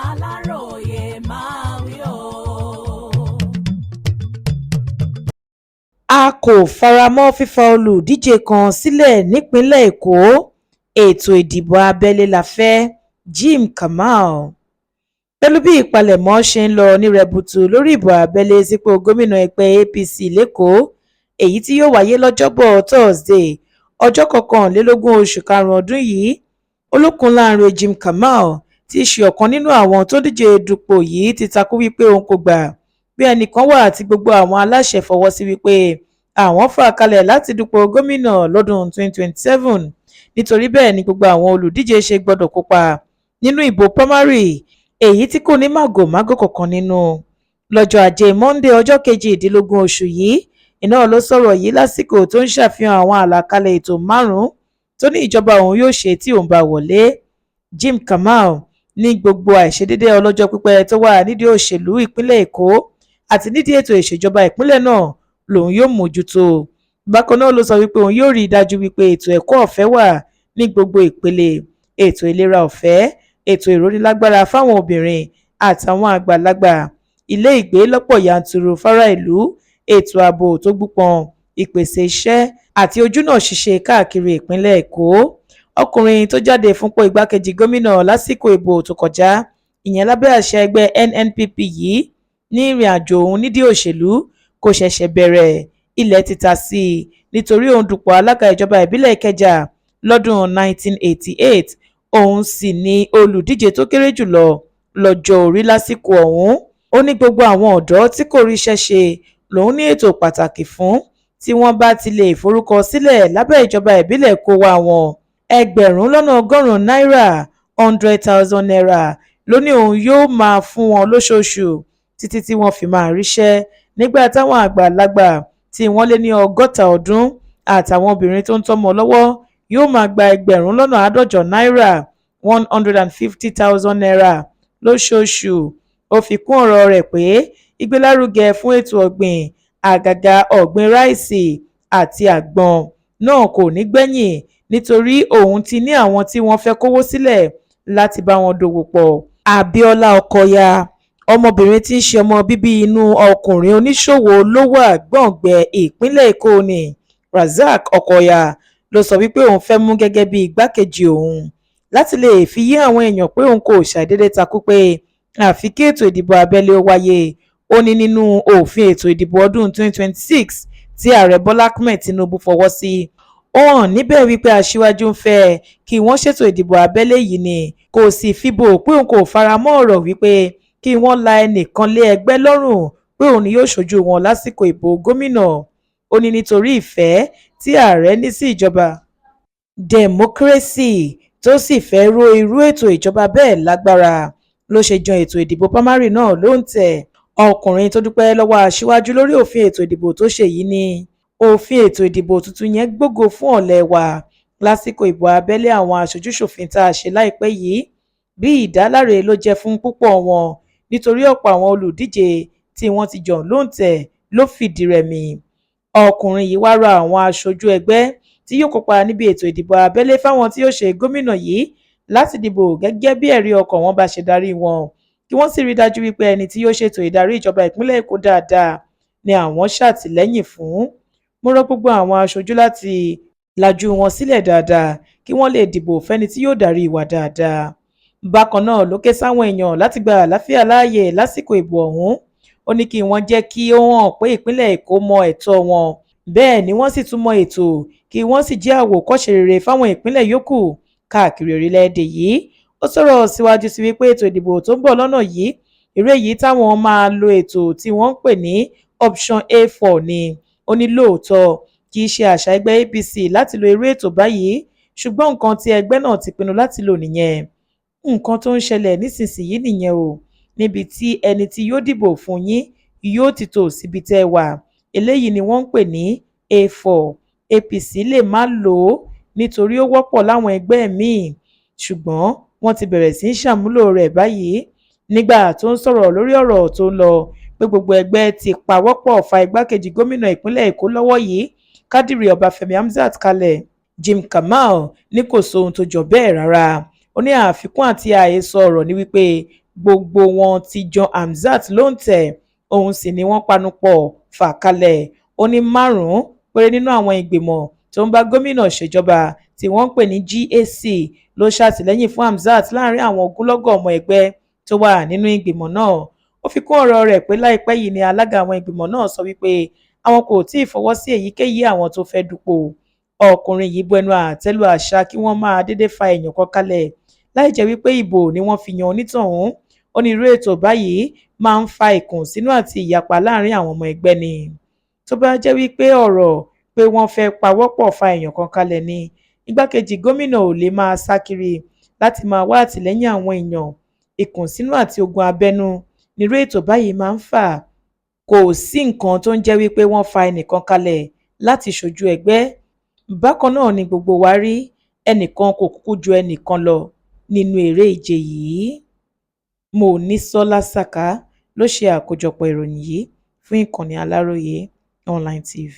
Aláròyé máa wí o. A kò faramọ́ fífa olùdíje kan sílẹ̀ nípínlẹ̀ Èkó, ètò ìdìbò abẹ́lé la fẹ́ – Jim Kamal. Pẹ̀lú bí ìpalẹ̀mọ́ ṣe ń lọ ní rẹbutu lórí ìbò abẹ́lé sípò gómìnà ẹgbẹ́ APC lẹ́kọ̀ọ́, èyí tí yóò wáyé lọ́jọ́bọ̀ Thursday, ọjọ́ 21 oṣù karùn-ún ọdún yìí, Olókunláre Jim Kamal, tí í ṣe ọ̀kan nínú àwọn tó díje dupò yìí, ti takú wípé òun kò gbà bí ẹnìkan wà tí gbogbo àwọn aláṣẹ fọwọ́ sí wípé àwọn fà kalẹ̀ láti dupò gómìnà lọ́dún 2027. Nítorí bẹ́ẹ̀ ni gbogbo àwọn olùdíje ṣe gbọ́dọ̀ kópa nínú ìbò primary, èyí tí kò ní màgòmágó kankan nínú. Lọ́jọ́ Ajé Monday ọjọ́ 18 oṣù yìí, iná ló sọ̀rọ̀ yìí lásìkò tó ń ṣàfihàn àwọn àlàkalẹ̀ ètò 5 tó ní ìjọba òun yóò ṣe tí òun bá wọlé. Jim Kamal ní gbogbo àìṣedédé ọlọ́jọ́ pípẹ́ tó wà nídìí òṣèlú ìpínlẹ̀ Èkó àti nídìí ètò ìṣèjọba ìpínlẹ̀ náà lòun yóò mójútó. Bákan náà ló sọ wípé òun yóò rí i dájú wípé ètò ẹ̀kọ́ ọ̀fẹ́ wà ní gbogbo ìpele, ètò ìlera ọ̀fẹ́, ètò ìrónílágbára fáwọn obìnrin àtàwọn àgbàlagbà, ilé ìgbé lọ́pọ̀ yanturu fárá ìlú, ètò ààbò tó gbúpọn, ìpèsè iṣẹ́ àti ojúnà ṣíṣe káàkiri ìpínlẹ̀ Èkó. Ọkùnrin tó jáde fúnpò igbákejì gómìnà lásìkò ìbò tó kọjá, ìyẹn lábẹ́ àṣẹ ẹgbẹ́ NNPP yìí, ní ìrìn àjò òun nídìí òṣèlú kò ṣẹ̀ṣẹ̀ bẹ̀rẹ̀. Ilẹ̀ ti ta sí i nítorí òun dupò alága ìjọba ìbílẹ̀ Ìkẹjà lọ́dún 1988, òun sì ni olùdíje tó kéré jùlọ lọ́jọ́ orí lásìkò ọ̀hún. Ó ní gbogbo àwọn ọ̀dọ́ tí kò ríṣẹ́ ṣe lòun ní ètò pàtàkì fún, tí wọ́n bá ti lè forúkọ sílẹ̀ lábẹ́ ìjọba ìbílẹ̀ kó wá wọn ẹgbẹ̀rún lọ́nà ọgọ́rùn-ún náírà, 100,000 naira ló ní òun yóò máa fún wọn lóṣooṣù títí tí wọ́n fi máa ríṣẹ́, nígbà táwọn àgbàlagbà tí wọ́n lé ní 60 ọdún àtàwọn obìnrin tó ń tọ́mọ lọ́wọ́ yóò máa gba ẹgbẹ̀rún lọ́nà 150 náírà, 150,000 naira lóṣooṣù. Ó fi kún ọ̀rọ̀ rẹ̀ pé ìgbélárugẹ fún ètò ọ̀gbìn, àgàgà ọ̀gbìn ráìsì àti àgbọn náà kò ní gbẹ̀yìn, nítorí òun ti ní àwọn tí wọ́n fẹ́ kówó sílẹ̀ láti bá wọn dòwò pọ̀. Abíọ́lá Ọkọya, ọmọbìnrin tí ń ṣe ọmọ bíbí inú ọkùnrin oníṣòwò olówó àgbọ̀ngbẹ ìpínlẹ̀ Èkó ní Razak Ọkọya, ló sọ wípé òun fẹ́ mú gẹ́gẹ́ bí igbákejì òun láti lè fi yé àwọn èèyàn pé òun kò ṣàdédé takú pé àfi kí ètò ìdìbò abẹ́lé ó wáyé. Ó ní nínú òfin ètò ìdìbò ọdún 2026 tí ààrẹ Bọ́lá Ahmed Tinubu fọwọ́ sí, ó hàn níbẹ̀ wípé aṣíwájú ń fẹ́ kí wọ́n ṣètò ìdìbò abẹ́lé yìí ni, kò sì fìbò pé òun kò faramọ́ ọ̀rọ̀ wípé kí wọ́n la ẹnìkan lé ẹgbẹ́ lọ́rùn pé òun ni yóò ṣojú wọn lásìkò ìbò gómìnà. Ó ní nítorí ìfẹ́ tí ààrẹ ní sí ìjọba democracy tó sì fẹ́ ró irú ètò ìjọba bẹ́ẹ̀ lágbára ló ṣe jan ètò ìdìbò primary náà lóǹtẹ̀. Ọkùnrin tó dúpẹ́ lọ́wọ́ aṣíwájú lórí òfin ètò ìdìbò tó ṣe yìí ni òfin ètò ìdìbò tuntun yẹn gbógo fún ọ̀lẹ wa lásìkò ìbò abẹ́lé àwọn aṣojú-ṣòfin tá a ṣe láìpẹ́ yìí, bí ìdáláre ló jẹ́ fún púpọ̀ wọn nítorí ọ̀pọ̀ àwọn olùdíje tí wọ́n ti jan lóǹtẹ̀ ló fìdí rẹmi. Ọkùnrin yìí wá rọ àwọn aṣojú ẹgbẹ́ tí yóò kópa níbi ètò ìdìbò abẹ́lé fáwọn tí yóò ṣe gómìnà yìí láti dìbò gẹ́gẹ́ bí ẹ̀rí ọkàn wọn bá ṣe darí wọn, kí wọ́n sì rí dájú wípé ẹni tí yóò ṣètò ìdarí ìjọba ìpínlẹ̀ Èkó dáadáa ni àwọn ṣàtìlẹ́yìn fún. Mo rọ̀ gbogbo àwọn aṣojú láti lajú wọn sílẹ̀ dáadáa kí wọ́n lè dìbò fẹ́ni tí yóò darí ìwà dáadáa. Bákan náà ló ké sáwọn èèyàn láti gba àlàáfíà láàyè lásìkò ìbò ọ̀hún. Ó ní kí wọ́n jẹ́ kí ó hàn pé ìpínlẹ̀ Èkó mọ ẹ̀tọ́ wọn, bẹ́ẹ̀ ni wọ́n sì tún mọ ètò, kí wọ́n sì jẹ́ àwòkọ́ṣe rere fáwọn ìpínlẹ̀ yòókù káàkiri orílẹ̀-èdè yìí. Ó sọ̀rọ̀ síwájú sí wípé ètò ìdìbò tó ń bọ̀ lọ́nà yìí, irú èyí táwọn máa lo ètò tí wọ́n ń pè ní option A4 ni. Ó ní lóòótọ́ kì í ṣe àṣà ẹgbẹ́ APC láti lo irú ètò báyìí, ṣùgbọ́n nǹkan tí ẹgbẹ́ náà ti pinnu láti lò nìyẹn. Nǹkan tó ń ṣẹlẹ̀ nísinsìnyí nìyẹn o, níbi tí ẹni tí yóò dìbò fún yín yóò ti tò síbi tẹ́ wà. Eléyìí ni wọ́n ń pè ní A4. APC lè má lò ó nítorí ó wọ́pọ̀ láwọn ẹgbẹ́ míì, ṣùgbọ́n wọ́n ti bẹ̀rẹ̀ sí í ṣàmúlò rẹ̀ báyìí. Nígbà tó ń sọ̀rọ̀ lórí ọ̀rọ̀ tó ń lọ pé gbogbo ẹgbẹ́ ti pawọ́pọ̀ fa igbákejì gómìnà ìpínlẹ̀ Èkó lọ́wọ́ yìí, Kádìrì Ọbáfẹ́mi Hamzat kalẹ̀, Jim Kamal ní kò sóhun tó jọ bẹ́ẹ̀ rárá. Ó ní àfikún àti àhesọ ọ̀rọ̀ ní wípé gbogbo wọn ti jan Hamzat lóǹtẹ̀, òun sì ni wọ́n panupọ̀ fà kalẹ̀. Ó ní 5 péré nínú àwọn ìgbìmọ̀ tó ń bá gómìnà ṣèjọba tí wọ́n ń pè ní GAC ló ṣàtìlẹ́yìn fún Hamzat láàrin àwọn ogunlọ́gọ̀ ọmọ ẹgbẹ́ tó wà nínú ìgbìmọ̀ náà. Ó fi kún ọ̀rọ̀ rẹ̀ pé láìpẹ́ yìí ni alága àwọn ìgbìmọ̀ náà sọ wípé àwọn kò tí ì fọwọ́ sí èyíkéyìí àwọn tó fẹ́ dupò. Ọkùnrin yìí bu ẹnu àtẹ́ lu àṣà kí wọ́n máa dédé fa èèyàn kan kalẹ̀ láì jẹ́ wípé ìbò ni wọ́n fi yan onítọ̀hún. Ó ní irú ètò báyìí máa ń fa ìkùnsínú àti ìyapa láàrin àwọn ọmọ ẹgbẹ́ ni. Tó bá jẹ́ wípé ọ̀rọ̀ pé wọ́n fẹ́ pawọ́pọ̀ fa èèyàn kan kalẹ̀ ni, igbákejì gómìnà ò lè máa sá kiri láti máa wá àtìlẹ́yìn àwọn èèyàn. Ìkùnsínú àti ogun abẹ́nú nírú ètò báyìí máa ń fà. Kò sí nǹkan tó ń jẹ́ wípé wọ́n fa ẹnìkan kalẹ̀ láti ṣojú ẹgbẹ́. Bákan náà ni gbogbo wa rí, ẹnìkan kò kúkú ju ẹnìkan lọ nínú eré ìje yìí. Monísọ́lá Sàká ló ṣe àkójọpọ̀ ìròyìn yìí fún ìkànnì Aláròye Online TV.